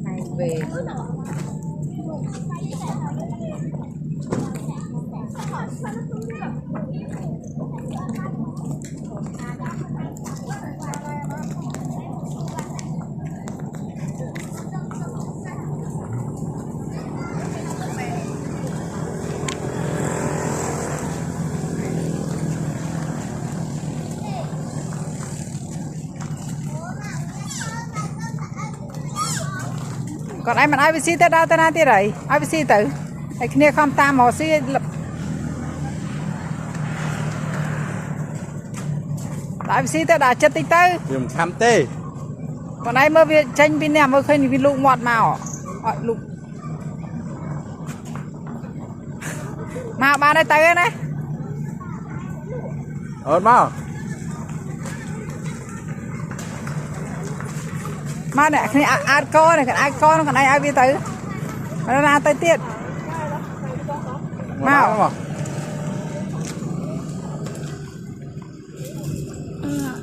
này về còn ai mà ai xí tới đâu tới nào tới rồi ai xí tử ai kia không tam họ xí lập ai xí tới đã chết tích tới dùng khám tê còn ai mới việc tranh bên này mới khơi vì lụ ngọt màu lụ màu ba đây tới này mau mà này khi ai co này ai con còn ai biết tới nó ra tới tiết màu